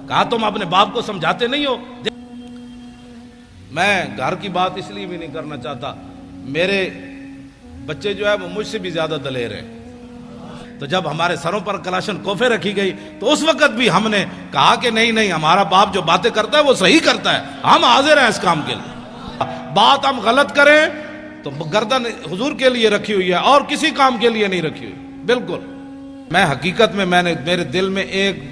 کہا تم اپنے باپ کو سمجھاتے نہیں ہو؟ میں گھر کی بات اس لیے بھی نہیں کرنا چاہتا، میرے بچے جو ہے وہ مجھ سے بھی زیادہ دلیر ہیں، تو جب ہمارے سروں پر کلاشن کوفے رکھی گئی تو اس وقت بھی ہم نے کہا کہ نہیں ہمارا باپ جو باتیں کرتا ہے وہ صحیح کرتا ہے، ہم حاضر ہیں اس کام کے لیے۔ بات ہم غلط کریں تو گردن حضور کے لیے رکھی ہوئی ہے اور کسی کام کے لیے نہیں رکھی ہوئی، بالکل۔ میں حقیقت میں میرے دل میں ایک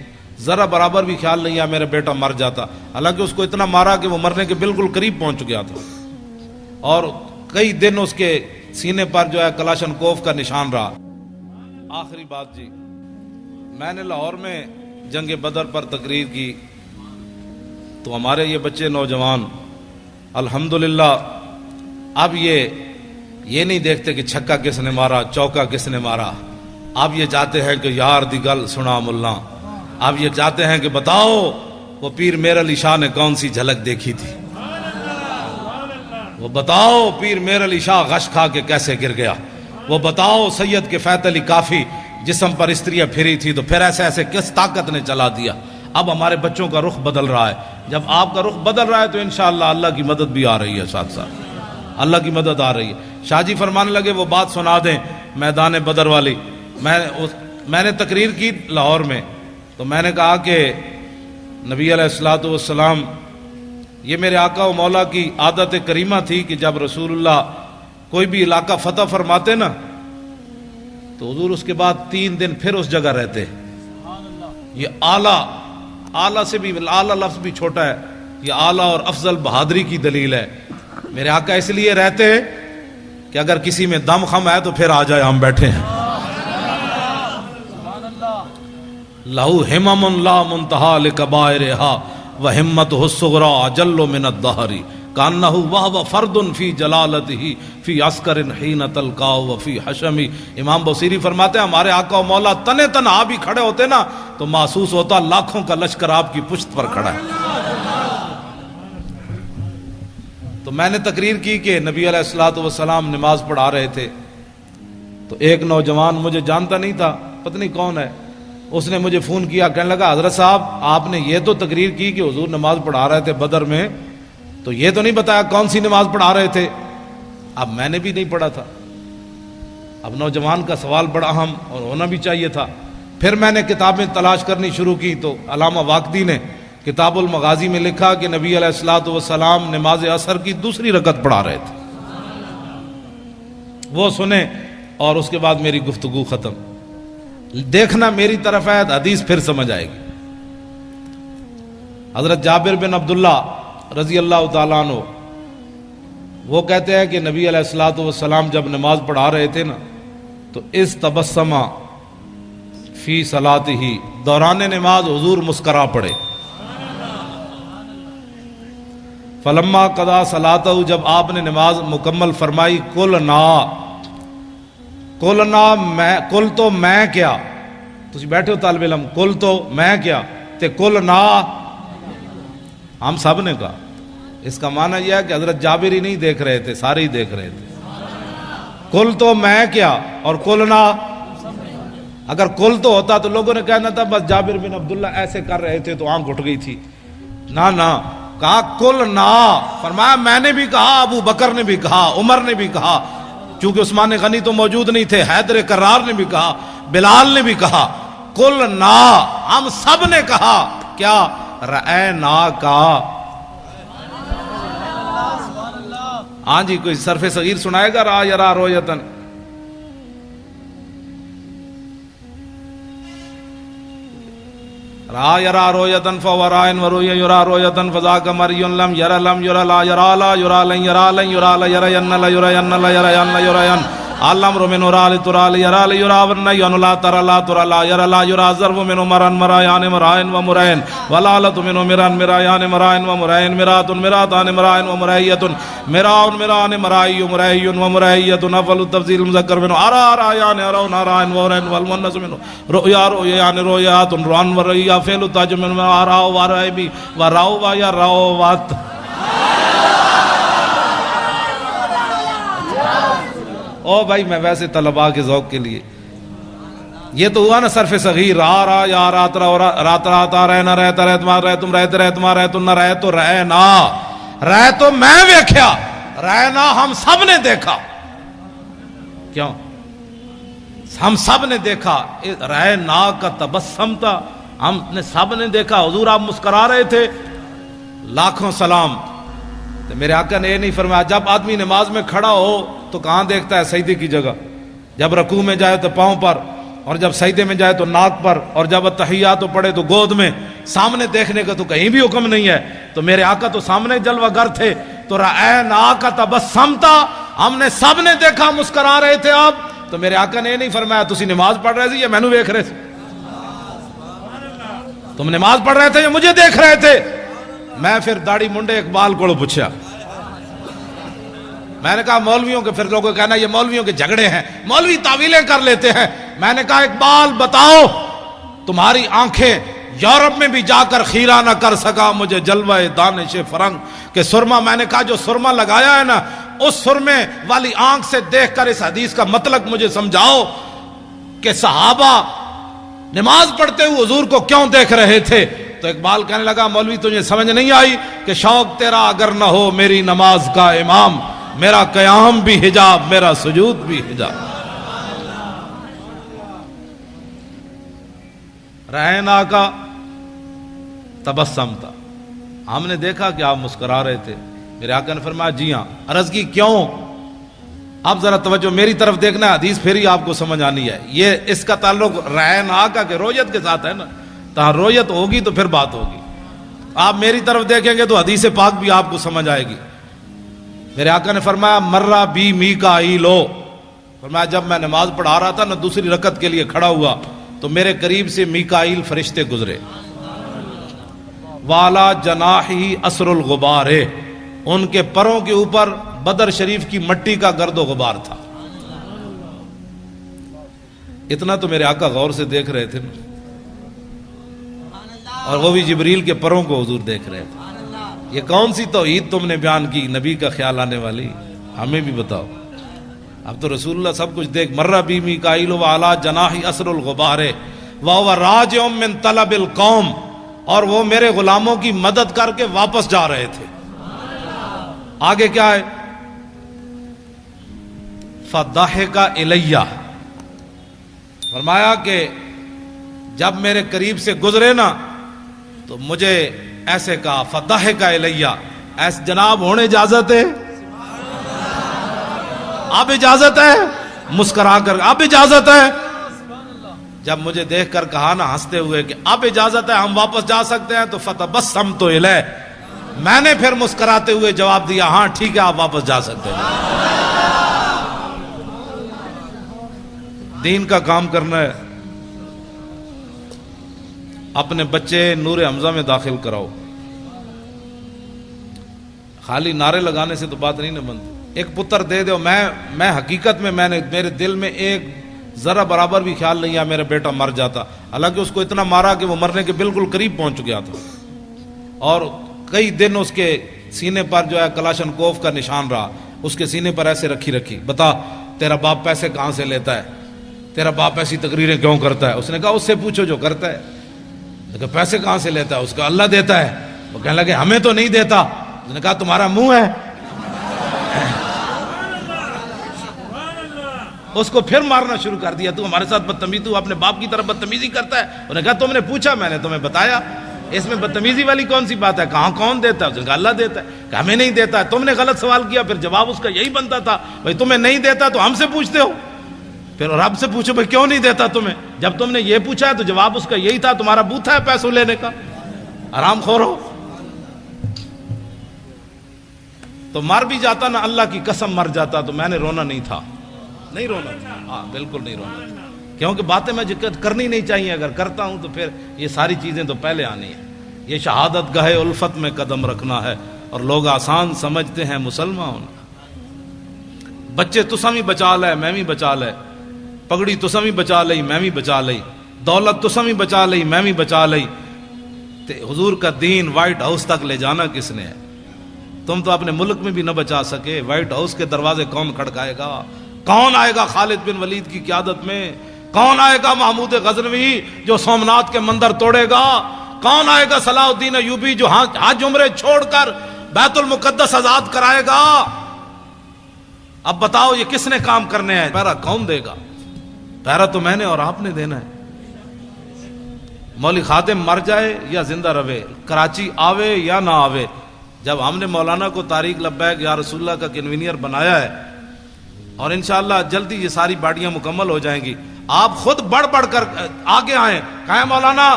ذرا برابر بھی خیال نہیں ہے میرا بیٹا مر جاتا، حالانکہ اس کو اتنا مارا کہ وہ مرنے کے بالکل قریب پہنچ گیا تھا، اور کئی دن اس کے سینے پر جو ہے کلاشن کوف کا نشان رہا۔ آخری بات جی، میں نے لاہور میں جنگ بدر پر تقریر کی تو ہمارے یہ بچے نوجوان الحمدللہ اب یہ نہیں دیکھتے کہ چھکا کس نے مارا، چوکا کس نے مارا، اب یہ چاہتے ہیں کہ یار دی گل سنا ملا، اب یہ چاہتے ہیں کہ بتاؤ وہ پیر میر علی شاہ نے کون سی جھلک دیکھی تھی، وہ بتاؤ پیر میر علی شاہ غش کھا کے کیسے گر گیا، وہ بتاؤ سید کے فیت علی کافی جسم پر استریاں پھری تھی تو پھر ایسے کس طاقت نے چلا دیا۔ اب ہمارے بچوں کا رخ بدل رہا ہے، جب آپ کا رخ بدل رہا ہے تو انشاءاللہ اللہ کی مدد بھی آ رہی ہے، ساتھ ساتھ اللہ کی مدد آ رہی ہے۔ شاہ جی فرمانے لگے وہ بات سنا دیں میدان بدر والی۔ میں نے تقریر کی لاہور میں، تو میں نے کہا کہ نبی علیہ الصلوۃ والسلام، یہ میرے آقا و مولا کی عادت کریمہ تھی کہ جب رسول اللہ کوئی بھی علاقہ فتح فرماتے نا تو حضور اس کے بعد 3 دن پھر اس جگہ رہتے۔ یہ اعلیٰ سے بھی اعلیٰ لفظ بھی چھوٹا ہے، یہ اعلیٰ اور افضل بہادری کی دلیل ہے۔ میرے آقا اس لیے رہتے کہ اگر کسی میں دم خم ہے تو پھر آ جائے، ہم بیٹھے ہیں۔ لہو ہمم لا منتہا لکبائرہا وہمتہ الصغریٰ اجل من الدہر کانہ وہو فرد فی جلالتہ فی عسکر حین تلقاہ وفی حشمی۔ امام بصیری فرماتے ہیں ہمارے آقا و مولا تنے تنہا بھی کھڑے ہوتے نا تو محسوس ہوتا لاکھوں کا لشکر آپ کی پشت پر کھڑا ہے۔ تو میں نے تقریر کی کہ نبی علیہ الصلوۃ والسلام نماز پڑھا رہے تھے، تو ایک نوجوان مجھے جانتا نہیں تھا، پتہ نہیں کون ہے، اس نے مجھے فون کیا، کہنے لگا حضرت صاحب آپ نے یہ تو تقریر کی کہ حضور نماز پڑھا رہے تھے بدر میں، تو یہ تو نہیں بتایا کون سی نماز پڑھا رہے تھے۔ اب میں نے بھی نہیں پڑھا تھا، اب نوجوان کا سوال بڑا اہم اور ہونا بھی چاہیے تھا۔ پھر میں نے کتابیں تلاش کرنی شروع کی تو علامہ واقدی نے کتاب المغازی میں لکھا کہ نبی علیہ الصلوۃ والسلام نماز عصر کی 2 رکعت پڑھا رہے تھے۔ وہ سنیں اور اس کے بعد میری گفتگو ختم۔ دیکھنا میری طرف ہے، حدیث پھر سمجھ آئے گی۔ حضرت جابر بن عبداللہ رضی اللہ تعالیٰ عنہ وہ کہتے ہیں کہ نبی علیہ الصلوۃ والسلام جب نماز پڑھا رہے تھے نا تو اس تبسمہ فی صلاتہ، دوران نماز حضور مسکرا پڑے۔ فلما قضا صلاتہ، جب آپ نے نماز مکمل فرمائی، کل تو میں کیا، تسی بیٹھے ہو طالب علم، کل تو میں کیا تے کل نا ہم سب نے کہا۔ اس کا معنی یہ ہے کہ حضرت جابر ہی نہیں دیکھ رہے تھے، سارے ہی دیکھ رہے تھے۔ کل تو میں کیا اور کل نا، اگر کل تو ہوتا تو لوگوں نے کہنا تھا بس جابر بن عبداللہ ایسے کر رہے تھے تو آنکھ اٹھ گئی تھی، نہ کہا کل نا، فرمایا میں نے بھی کہا، ابو بکر نے بھی کہا، عمر نے بھی کہا، چونکہ عثمان غنی تو موجود نہیں تھے، حیدر کرار نے بھی کہا، بلال نے بھی کہا، کل نا، ہم سب نے کہا کیا، رأینا کا۔ ہاں جی، کوئی صرف صغیر سنائے گا، را یرا رویتن؟ را یرا رویتن فورائن وروی یرا رویتن فذاک مریون لم یرا لم یرا لا یرا لا یرا لن یرا لن یرا لا یرین لا یرین لا یرین لا یرین علم من رال ترال یرا لا یرا ون ین لا ترى لا ترى لا یرا لا یرا ضرب من مران مرایان مرائن و مرائن ولالت من مران مرایان مرائن و مرائن مرات مراتان مرائن و مرایت مراون مران مرائی مرائی و مرایت افضل التفضیل مذکر من ارا رایان ارا نارائن و رائن والمنس من رؤیا رؤیان رؤیات روان و رؤیا فعل تاج من ارا و رائبی و راو و یا راو وات۔ او بھائی میں ویسے طلباء کے ذوق کے لیے یہ تو ہوا نا صرف صغیر، را یا رات رہا رہ نہ رہتا رہ تمہارا رہ تم رہتے رہ تمہارا رہ تم نہ رہ تو رہ نہ رہ تو میں ویکھیا رہنا ہم سب نے دیکھا. کیوں؟ ہم سب نے دیکھا. رہنا کا تبسم تھا، ہم نے سب نے دیکھا. حضور آپ مسکرا رہے تھے، لاکھوں سلام. تو میرے آقا نے یہ نہیں فرمایا جب آدمی نماز میں کھڑا ہو تو کہاں دیکھتا ہے؟ سجدے کی جگہ. جب رکوع میں جائے تو پاؤں پر، اور جب سجدے میں جائے تو ناک پر، اور جب تحیات پڑھے تو گود میں. سامنے دیکھنے کا تو کہیں بھی حکم نہیں ہے. تو میرے آقا تو سامنے جلوہ گر تھے. تو رأینا کا تبسم تھا، ہم نے سب نے دیکھا مسکرا رہے تھے آپ. تو میرے آقا نے یہ نہیں فرمایا تسی نماز پڑھ رہے تھے یا مینوں دیکھ رہے تھے؟ تم نماز پڑھ رہے تھے یا مجھے دیکھ رہے تھے؟ میں پھر داڑھی منڈے اقبال کو پوچھا. میں نے کہا مولویوں کے، پھر لوگوں کہنا یہ مولویوں کے جھگڑے ہیں، مولوی تعویلیں کر لیتے ہیں. میں نے کہا اقبال بتاؤ، تمہاری آنکھیں یورپ میں بھی جا کر خیرہ نہ کر سکا مجھے جلوہ دانش فرنگ کہ سرما. میں نے کہا جو سرما لگایا ہے نا، اس سرمے والی آنکھ سے دیکھ کر اس حدیث کا مطلب مجھے سمجھاؤ کہ صحابہ نماز پڑھتے ہوئے حضور کو کیوں دیکھ رہے تھے. تو اقبال کہنے لگا مولوی تجھے سمجھ نہیں آئی کہ شوق تیرا اگر نہ ہو میری نماز کا امام، میرا قیام بھی حجاب، میرا سجود بھی حجاب. رہنا کا تبسم تھا، ہم نے دیکھا کہ آپ مسکرا رہے تھے. میرے آقا نے فرمایا جی ہاں. عرض کی کیوں؟ اب ذرا توجہ میری طرف دیکھنا ہے، حدیث پھر ہی آپ کو سمجھ آنی ہے. یہ اس کا تعلق رہنا کا کہ رویت کے ساتھ ہے نا. تو رویت ہوگی تو پھر بات ہوگی. آپ میری طرف دیکھیں گے تو حدیث پاک بھی آپ کو سمجھ آئے گی. میرے آقا نے فرمایا مرہ بی میکائیل، فرمایا جب میں نماز پڑھا رہا تھا نا، دوسری رکعت کے لیے کھڑا ہوا تو میرے قریب سے میکائیل فرشتے گزرے. والا جناحی اسر الغبار، ان کے پروں کے اوپر بدر شریف کی مٹی کا گرد و غبار تھا. اتنا تو میرے آقا غور سے دیکھ رہے تھے نا، اور وہ بھی جبریل کے پروں کو حضور دیکھ رہے تھے. یہ کون سی توحید تم نے بیان کی نبی کا خیال آنے والی؟ ہمیں بھی بتاؤ. اب تو رسول اللہ سب کچھ دیکھ. مرہ بی میکائیل وعلی جناحی اسر الغبار وہو راجع من طلب القوم، اور وہ میرے غلاموں کی مدد کر کے واپس جا رہے تھے. آگے کیا ہے؟ فضحک الی، فرمایا کہ جب میرے قریب سے گزرے نا تو مجھے ایسے کہا فضحک الی، ایسے جناب ہونے اجازت ہے؟ اب اجازت ہے؟ مسکرا کر اب اجازت ہے؟ جب مجھے دیکھ کر کہا نا ہنستے ہوئے کہ اب اجازت ہے، ہم واپس جا سکتے ہیں، تو فتبسمت الیہ، میں نے پھر مسکراتے ہوئے جواب دیا ہاں ٹھیک ہے آپ واپس جا سکتے ہیں. دین کا کام کرنا ہے. اپنے بچے نور حمزہ میں داخل کراؤ. خالی نعرے لگانے سے تو بات نہیں نہ بنتی. ایک پتر دے دو. میں حقیقت میں میرے دل میں ایک ذرا برابر بھی خیال نہیں ہے میرا بیٹا مر جاتا. حالانکہ اس کو اتنا مارا کہ وہ مرنے کے بالکل قریب پہنچ گیا تھا، اور کئی دن اس کے سینے پر جو ہے کلاشن کوف کا نشان رہا. اس کے سینے پر ایسے رکھی بتا تیرا باپ پیسے کہاں سے لیتا ہے؟ تیرا باپ ایسی تقریریں کیوں کرتا ہے؟ اس نے کہا اس سے پوچھو جو کرتا ہے. کہ پیسے کہاں سے لیتا ہے؟ اس کا اللہ دیتا ہے. وہ کہنے لگے ہمیں تو نہیں دیتا. اس نے کہا تمہارا منہ ہے. اس کو پھر مارنا شروع کر دیا. تو ہمارے ساتھ بدتمیزی، تو اپنے باپ کی طرف بدتمیزی کرتا ہے. انہوں نے کہا تم نے پوچھا، میں نے تمہیں بتایا. اس میں بدتمیزی والی کون سی بات ہے؟ کہاں کون دیتا ہے؟ اس نے کہا اللہ دیتا ہے. کہ ہمیں نہیں دیتا ہے. تم نے غلط سوال کیا. پھر جواب اس کا یہی بنتا تھا بھائی تمہیں نہیں دیتا تو ہم سے پوچھتے ہو. پھر رب سے پوچھو بھائی کیوں نہیں دیتا تمہیں؟ جب تم نے یہ پوچھا ہے تو جواب اس کا یہی تھا تمہارا بوتھا ہے پیسوں لینے کا، آرام خور ہو. تو مر بھی جاتا نا، اللہ کی قسم مر جاتا تو میں نے رونا نہیں تھا. نہیں رونا تھا، ہاں بالکل نہیں رونا تھا. کیونکہ باتیں میں کرنی نہیں چاہیے. اگر کرتا ہوں تو پھر یہ ساری چیزیں تو پہلے آنی ہیں. یہ شہادت گاہ الفت میں قدم رکھنا ہے، اور لوگ آسان سمجھتے ہیں مسلمان ہونا. بچے تساں بھی بچا لے میں بھی بچا لے، پگڑی تساں بھی بچا لئی میں بھی بچا لئی، دولت تساں بھی بچا لئی میں بھی بچا لئی. حضور کا دین وائٹ ہاؤس تک لے جانا کس نے ہے؟ تم تو اپنے ملک میں بھی نہ بچا سکے. وائٹ ہاؤس کے دروازے کون کھڑکائے گا؟ کون آئے گا خالد بن ولید کی قیادت میں کون آئے گا محمود غزنوی جو سومناتھ کے مندر توڑے گا؟ کون آئے گا صلاح الدین ایوبی جو حج عمرے چھوڑ کر بیت المقدس آزاد کرائے گا؟ اب بتاؤ یہ کس نے کام کرنے ہیں؟ پہرا کون دے گا؟ پہرا تو میں نے اور آپ نے دینا ہے۔ مولوی خادم مر جائے یا زندہ رہے، کراچی آوے یا نہ آوے، جب ہم نے مولانا کو طارق لبیک یا رسول اللہ کا کنوینئر بنایا ہے، اور انشاءاللہ جلدی یہ ساری باڑیاں مکمل ہو جائیں گی، آپ خود بڑھ بڑھ کر آگے آئیں، کہیں مولانا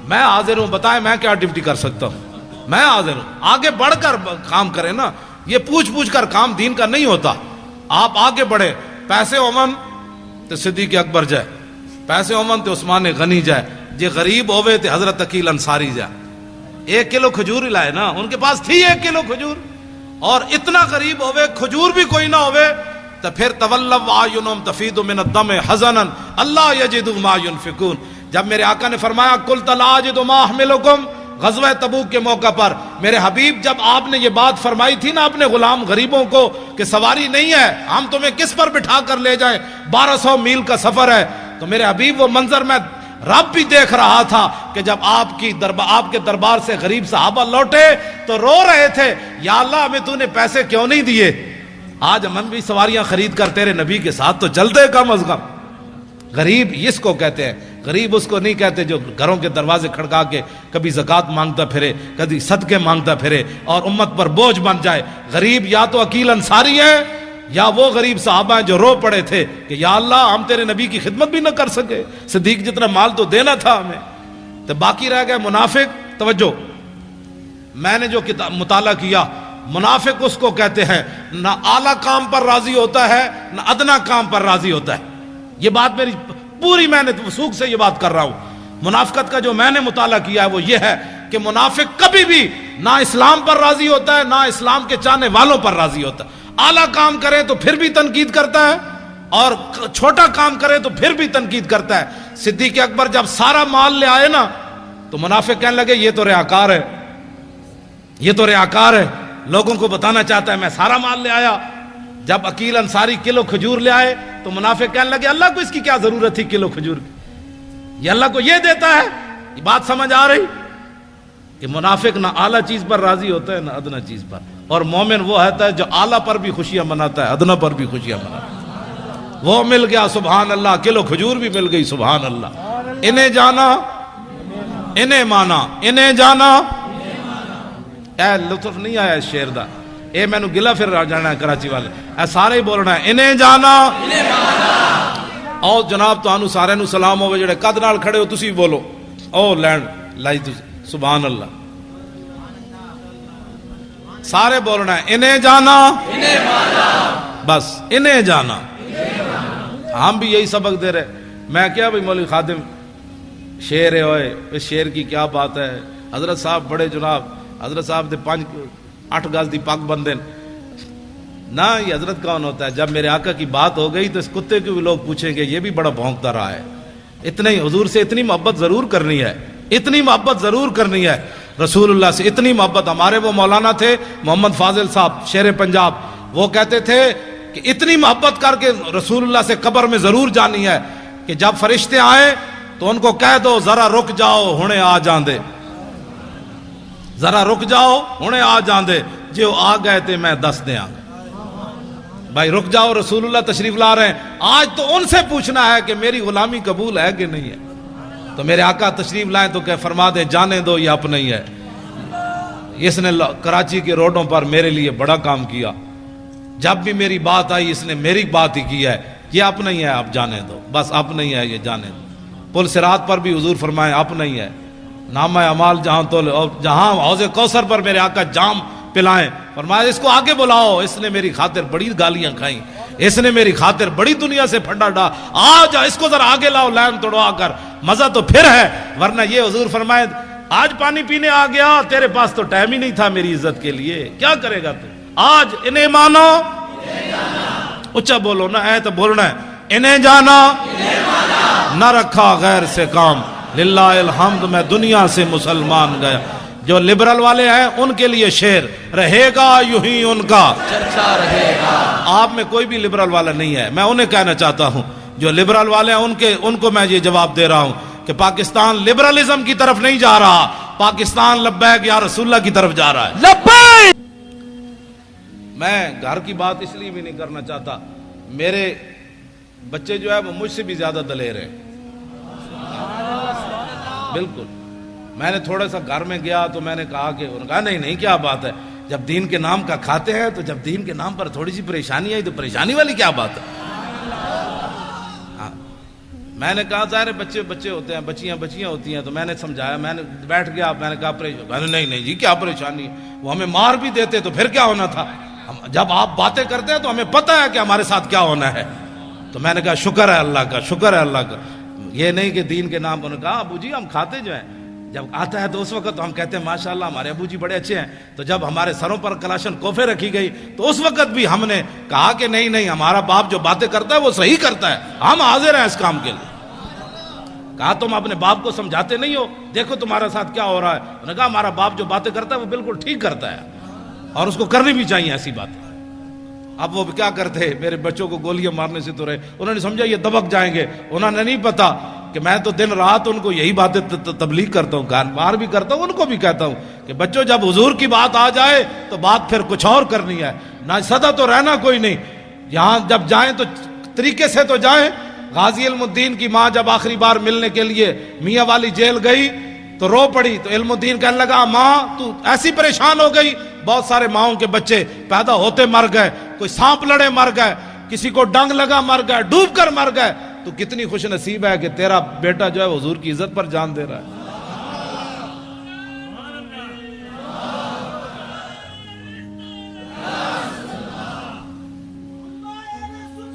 میں حاضر ہوں، بتائیں میں کیا ڈیوٹی کر سکتا ہوں، میں حاضر ہوں، آگے بڑھ کر کام کریں نا، یہ پوچھ کر کام دین کا نہیں ہوتا۔ آپ آگے بڑھے، پیسے امن تو صدیق اکبر جائے، پیسے امن تو عثمان غنی جائے، جے غریب ہوئے تو حضرت عقیل انصاری جائے، 1 کلو کھجور لائے نا، ان کے پاس تھی 1 کلو کھجور، اور اتنا غریب ہوئے کھجور بھی کوئی نہ ہوئے تو پھر تولوا اعینہم تفیض من الدم حزنا اللہ یجدوا ما ينفقون۔ جب میرے آقا نے فرمایا قلت لا اجد ما احملکم، غزوہ تبوک کے موقع پر میرے حبیب جب آپ نے یہ بات فرمائی تھی نا اپنے غلام غریبوں کو کہ سواری نہیں ہے، ہم تمہیں کس پر بٹھا کر لے جائیں، 1200 میل کا سفر ہے، تو میرے حبیب وہ منظر میں رب بھی دیکھ رہا تھا کہ جب آپ کے دربار سے غریب صحابہ لوٹے تو رو رہے تھے، یا اللہ ہمیں تو نے پیسے کیوں نہیں دیے، آج ہم بھی سواریاں خرید کر تیرے نبی کے ساتھ تو چلتے کم از کم۔ غریب اس کو کہتے ہیں، غریب اس کو نہیں کہتے جو گھروں کے دروازے کھڑکا کے کبھی زکوٰۃ مانگتا پھرے، کبھی صدقے مانگتا پھرے اور امت پر بوجھ بن جائے۔ غریب یا تو عقیل انصاری ہے یا وہ غریب صحابہ ہیں جو رو پڑے تھے کہ یا اللہ ہم تیرے نبی کی خدمت بھی نہ کر سکے، صدیق جتنا مال تو دینا تھا ہمیں، تو باقی رہ گئے منافق۔ توجہ، میں نے جو مطالعہ کیا، منافق اس کو کہتے ہیں نہ اعلیٰ کام پر راضی ہوتا ہے نہ ادنا کام پر راضی ہوتا ہے۔ یہ بات میری پوری، میں نے وثوق سے یہ بات کر رہا ہوں۔ منافقت کا جو میں نے مطالعہ کیا ہے وہ یہ ہے کہ منافق کبھی بھی نہ اسلام پر راضی ہوتا ہے نہ اسلام کے چاہنے والوں پر راضی ہوتا ہے۔ اعلیٰ کام کرے تو پھر بھی تنقید کرتا ہے اور چھوٹا کام کرے تو پھر بھی تنقید کرتا ہے۔ صدیق اکبر جب سارا مال لے آئے نا تو منافق کہنے لگے یہ تو ریاکار ہے، یہ تو ریاکار ہے، لوگوں کو بتانا چاہتا ہے میں سارا مال لے آیا۔ جب عقیل انصاری کلو کھجور لے آئے تو منافق کہنے لگے اللہ کو اس کی کیا ضرورت تھی کلو کھجور کی، یہ اللہ کو یہ دیتا ہے۔ یہ بات سمجھ آ رہی کہ منافق نہ اعلیٰ چیز پر راضی ہوتا ہے نہ ادنا چیز پر، اور مومن وہ ہوتا ہے جو اعلیٰ پر بھی خوشیاں مناتا ہے ادنا پر بھی خوشیاں مناتا ہے۔ وہ مل گیا سبحان اللہ، کلو کھجور بھی مل گئی سبحان اللہ۔ انہیں جانا انہیں مانا، انہیں جانا، اے لطف نہیں آیا اس شعر دا، اے میں نو گلا پھر جانا ہے کراچی والے، اے سارے ہی بولنا ہے انہیں جانا انہیں مانا۔ او جناب تو سارے نو سلام ہوئے جڑے قد نال کھڑے ہو تسی بولو، او لینڈ لائی تسی سبحان اللہ، سارے بولنا ہے انہیں جانا انہیں مانا، بس انہیں جانا۔ ہم بھی یہی سبق دے رہے، میں کیا بھئی مولوی خادم شعر ہوئے، اس شعر کی کیا بات ہے، حضرت صاحب بڑے جناب، حضرت صاحب دے 8 گز دی پگ بندن نہ، یہ حضرت کون ہوتا ہے؟ جب میرے آقا کی بات ہو گئی تو اس کتے کو بھی لوگ پوچھیں گے یہ بھی بڑا بھونکتا رہا ہے۔ اتنا ہی حضور سے اتنی محبت ضرور کرنی ہے، اتنی محبت ضرور کرنی ہے، رسول اللہ سے اتنی محبت۔ ہمارے وہ مولانا تھے محمد فاضل صاحب شیر پنجاب، وہ کہتے تھے کہ اتنی محبت کر کے رسول اللہ سے قبر میں ضرور جانی ہے کہ جب فرشتے آئیں تو ان کو کہہ دو ذرا رک جاؤ ہنے آ جاندے، ذرا رک جاؤ ہنے آ جاندے، جو آ گئے تھے میں دس دے آ گئے۔ بھائی رک جاؤ، رسول اللہ تشریف لا رہے ہیں، آج تو ان سے پوچھنا ہے کہ میری غلامی قبول ہے کہ نہیں ہے۔ تو میرے آقا تشریف لائیں تو کہ فرما دیں جانے دو یہ اپنا ہی ہے، اس نے کراچی کے روڈوں پر میرے لیے بڑا کام کیا، جب بھی میری بات آئی اس نے میری بات ہی کی ہے، یہ اپنا ہی ہے، آپ جانے دو، بس اپنا ہی ہے، یہ جانے دو۔ پل صراط پر بھی حضور فرمائے اپنا ہی ہے، نامہ اعمال جہاں تو اور جہاں حوض کوثر پر میرے آقا جام پلائیں، فرمایا اس کو آگے بلاؤ، اس نے میری خاطر بڑی گالیاں کھائیں، اس نے میری خاطر بڑی دنیا سے پھنڈا ڈا، آج اس کو ذرا آگے لاؤ لائن توڑوا کر، مزہ تو پھر ہے۔ ورنہ یہ حضور فرمائے آج پانی پینے آ گیا، تیرے پاس تو ٹائم ہی نہیں تھا میری عزت کے لیے، کیا کرے گا تو؟ آج انہیں مانو، اچھا بولو نا، اے تو بولنا ہے انہیں جانا، نہ رکھا غیر سے کام، للہ الحمد میں دنیا سے مسلمان گیا۔ جو لبرل والے ہیں ان کے لیے شعر، رہے گا یوں ہی ان کا چرچا رہے گا۔ آپ میں کوئی بھی لبرل والا نہیں ہے، میں انہیں کہنا چاہتا ہوں جو لبرل والے ہیں ان کو میں یہ جواب دے رہا ہوں کہ پاکستان لبرلزم کی طرف نہیں جا رہا، پاکستان لبیک یا رسول اللہ کی طرف جا رہا ہے۔ لبیک۔ میں گھر کی بات اس لیے بھی نہیں کرنا چاہتا، میرے بچے جو ہے وہ مجھ سے بھی زیادہ دلیر ہیں، بالکل۔ میں نے تھوڑا سا گھر میں گیا تو میں نے کہا کہ انہوں نے کہا نہیں کیا بات ہے، جب دین کے نام کا کھاتے ہیں تو جب دین کے نام پر تھوڑی سی پریشانی آئی تو پریشانی والی کیا بات ہے؟ میں نے کہا ظاہر بچے ہوتے ہیں، بچیاں ہوتی ہیں، تو میں نے سمجھایا، میں نے بیٹھ گیا، میں نے کہا نہیں جی کیا پریشانی ہے، وہ ہمیں مار بھی دیتے تو پھر کیا ہونا تھا، جب آپ باتیں کرتے ہیں تو ہمیں پتہ ہے کہ ہمارے ساتھ کیا ہونا ہے۔ تو میں نے کہا شکر ہے اللہ کا، شکر ہے اللہ کا، یہ نہیں کہ دین کے نام پر۔ انہوں نے کہا ابو جی ہم کھاتے جو ہیں، جب آتا ہے تو اس وقت ہم کہتے ہیں ماشاءاللہ ہمارے ابو جی بڑے اچھے ہیں، تو جب ہمارے سروں پر کلاشن کوفے رکھی گئی تو اس وقت بھی ہم نے کہا کہ نہیں ہمارا باپ جو باتیں کرتا ہے وہ صحیح کرتا ہے، ہم حاضر ہیں اس کام کے لیے۔ کہا تم اپنے باپ کو سمجھاتے نہیں ہو، دیکھو تمہارے ساتھ کیا ہو رہا ہے۔ انہوں نے کہا ہمارا باپ جو باتیں کرتا ہے وہ بالکل ٹھیک کرتا ہے اور اس کو کرنی بھی چاہیے ایسی بات۔ اب وہ کیا کرتے، میرے بچوں کو گولیاں مارنے سے تو رہے، انہوں نے سمجھا یہ دبک جائیں گے، انہوں نے نہیں پتا کہ میں تو دن رات ان کو یہی باتیں تبلیغ کرتا ہوں، گھر باہر بھی کرتا ہوں، ان کو بھی کہتا ہوں کہ بچوں جب حضور کی بات آ جائے تو بات پھر کچھ اور کرنی ہے، نہ سدا تو رہنا کوئی نہیں، یہاں جب جائیں تو طریقے سے تو جائیں۔ غازی علم الدین کی ماں جب آخری بار ملنے کے لیے میاں والی جیل گئی تو رو پڑی، تو علم الدین کہنے لگا ماں تو ایسی پریشان ہو گئی، بہت سارے ماؤں کے بچے پیدا ہوتے مر گئے، کوئی سانپ لڑے مر گئے، کسی کو ڈنگ لگا مر گئے، ڈوب کر مر گئے، تو کتنی خوش نصیب ہے کہ تیرا بیٹا جو ہے حضور کی عزت پر جان دے رہا ہے۔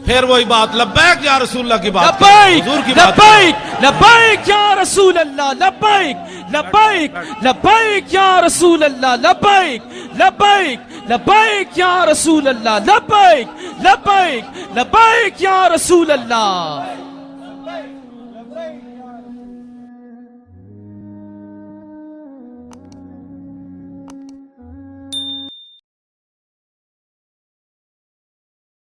پھر وہی بات لبیک یا رسول اللہ کی بات، حضور کی بات، لبیک لبیک یا رسول اللہ، لبیک لبیک لبیک یا رسول اللہ، لبیک لبیک لبیک یا رسول اللہ، لبیک لبیک لبیک یا رسول اللہ۔